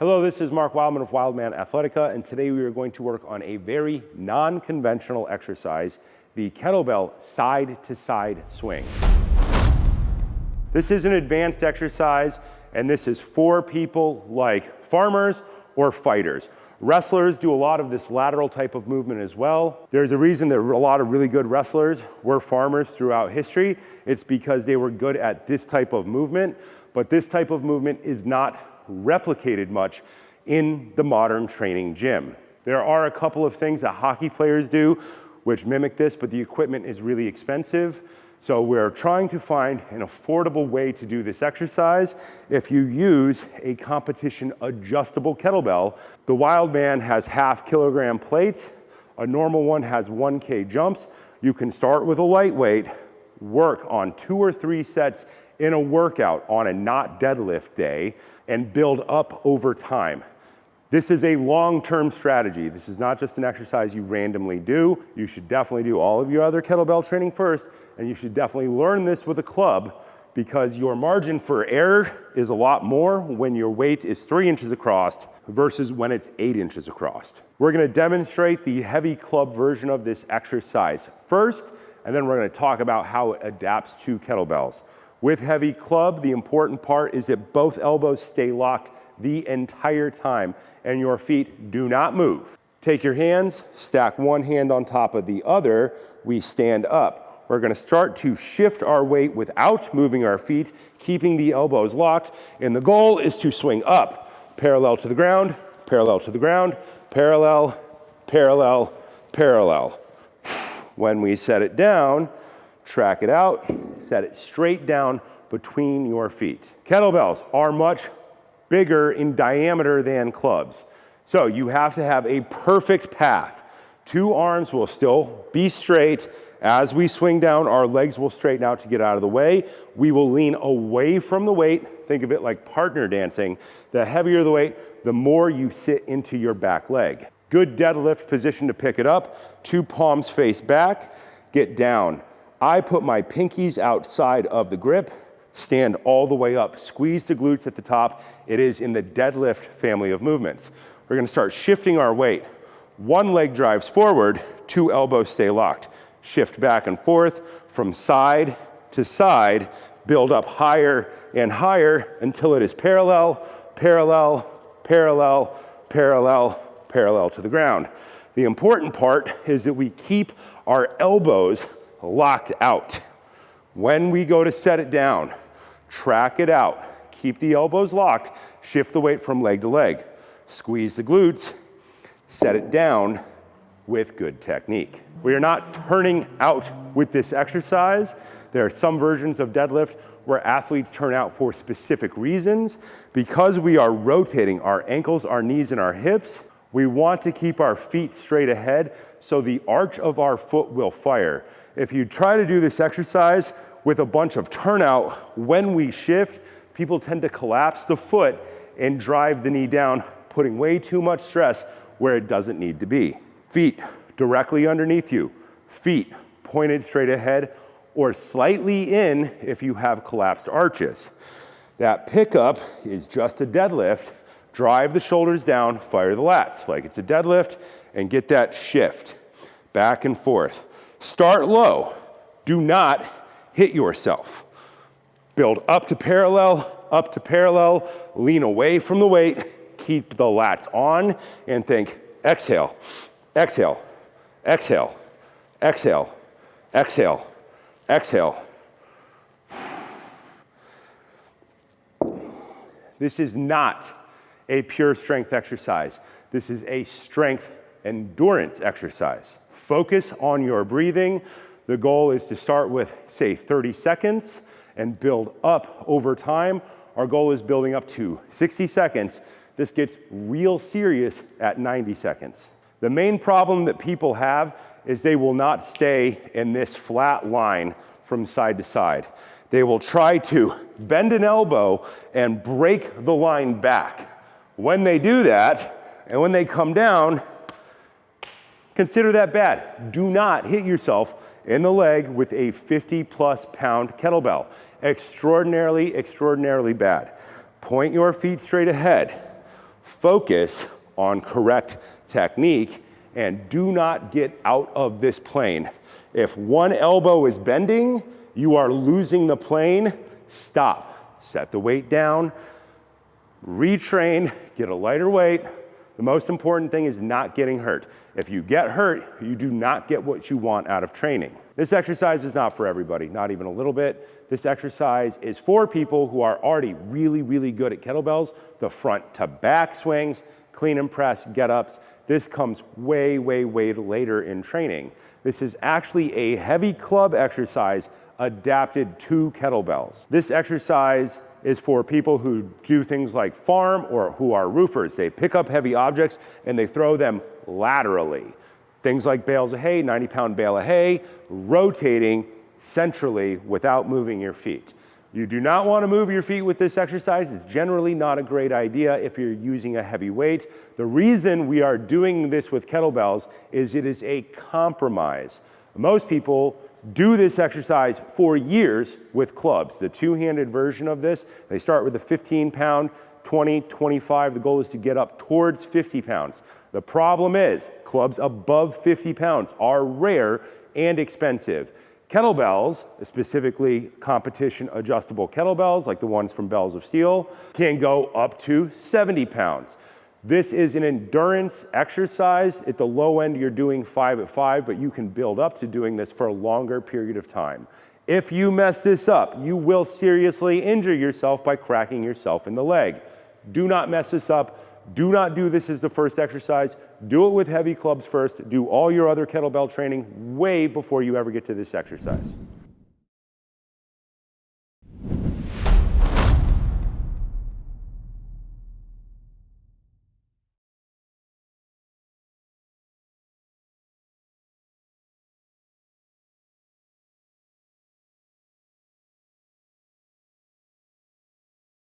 Hello, this is Mark Wildman of Wildman Athletica, and today we are going to work on a very non-conventional exercise, the kettlebell side-to-side swing. This is an advanced exercise, and this is for people like farmers or fighters. Wrestlers do a lot of this lateral type of movement as well. There's a reason that a lot of really good wrestlers were farmers throughout history. It's because they were good at this type of movement, but this type of movement is not replicated much in the modern training gym. There are a couple of things that hockey players do which mimic this, but the equipment is really expensive. So we're trying to find an affordable way to do this exercise. If you use a competition adjustable kettlebell, the Wildman has 1/2 kilogram plates. A normal one has 1K jumps. You can start with a lightweight, work on 2 or 3 sets in a workout on a not deadlift day, and build up over time. This is a long-term strategy. This is not just an exercise you randomly do. You should definitely do all of your other kettlebell training first, and you should definitely learn this with a club because your margin for error is a lot more when your weight is 3 inches across versus when it's 8 inches across. We're gonna demonstrate the heavy club version of this exercise first, and then we're gonna talk about how it adapts to kettlebells. With heavy club, the important part is that both elbows stay locked the entire time and your feet do not move. Take your hands, stack one hand on top of the other, we stand up. We're gonna start to shift our weight without moving our feet, keeping the elbows locked, and the goal is to swing up, parallel to the ground, parallel to the ground, parallel, parallel, parallel. When we set it down, track it out, set it straight down between your feet. Kettlebells are much bigger in diameter than clubs. So you have to have a perfect path. 2 arms will still be straight. As we swing down, our legs will straighten out to get out of the way. We will lean away from the weight. Think of it like partner dancing. The heavier the weight, the more you sit into your back leg. Good deadlift position to pick it up. 2 palms face back, get down. I put my pinkies outside of the grip, stand all the way up, squeeze the glutes at the top. It is in the deadlift family of movements. We're gonna start shifting our weight. 1 leg drives forward, 2 elbows stay locked. Shift back and forth from side to side, build up higher and higher until it is parallel, parallel, parallel, parallel, parallel to the ground. The important part is that we keep our elbows locked out. When we go to set it down, track it out, keep the elbows locked, shift the weight from leg to leg, squeeze the glutes, set it down with good technique. We are not turning out with this exercise. There are some versions of deadlift where athletes turn out for specific reasons. Because we are rotating our ankles, our knees, and our hips, we want to keep our feet straight ahead so the arch of our foot will fire. If you try to do this exercise with a bunch of turnout, when we shift, people tend to collapse the foot and drive the knee down, putting way too much stress where it doesn't need to be. Feet directly underneath you, feet pointed straight ahead or slightly in if you have collapsed arches. That pickup is just a deadlift. Drive the shoulders down, fire the lats like it's a deadlift, and get that shift back and forth. Start low. Do not hit yourself. Build up to parallel, lean away from the weight, keep the lats on, and think, exhale, exhale, exhale, exhale, exhale, exhale. This is not a pure strength exercise. This is a strength endurance exercise. Focus on your breathing. The goal is to start with, say, 30 seconds and build up over time. Our goal is building up to 60 seconds. This gets real serious at 90 seconds. The main problem that people have is they will not stay in this flat line from side to side. They will try to bend an elbow and break the line back. When they do that, and when they come down, consider that bad. Do not hit yourself in the leg with a 50+ pound kettlebell. Extraordinarily, extraordinarily bad. Point your feet straight ahead. Focus on correct technique and do not get out of this plane. If one elbow is bending, you are losing the plane. Stop, set the weight down, retrain, get a lighter weight. The most important thing is not getting hurt. If you get hurt, you do not get what you want out of training. This exercise is not for everybody, not even a little bit. This exercise is for people who are already really, really good at kettlebells, the front to back swings, clean and press, get-ups. This comes way, way, way later in training. This is actually a heavy club exercise adapted to kettlebells. This exercise is for people who do things like farm or who are roofers. They pick up heavy objects and they throw them laterally. Things like bales of hay, 90-pound bale of hay, rotating centrally without moving your feet. You do not want to move your feet with this exercise. It's generally not a great idea if you're using a heavy weight. The reason we are doing this with kettlebells is it is a compromise. Most people do this exercise for years with clubs. The two-handed version of this, they start with a 15-pound, 20, 25. The goal is to get up towards 50 pounds. The problem is clubs above 50 pounds are rare and expensive. Kettlebells, specifically competition adjustable kettlebells, like the ones from Bells of Steel, can go up to 70 pounds. This is an endurance exercise. At the low end, you're doing 5 at 5, but you can build up to doing this for a longer period of time. If you mess this up, you will seriously injure yourself by cracking yourself in the leg. Do not mess this up. Do not do this as the first exercise. Do it with heavy clubs first. Do all your other kettlebell training way before you ever get to this exercise.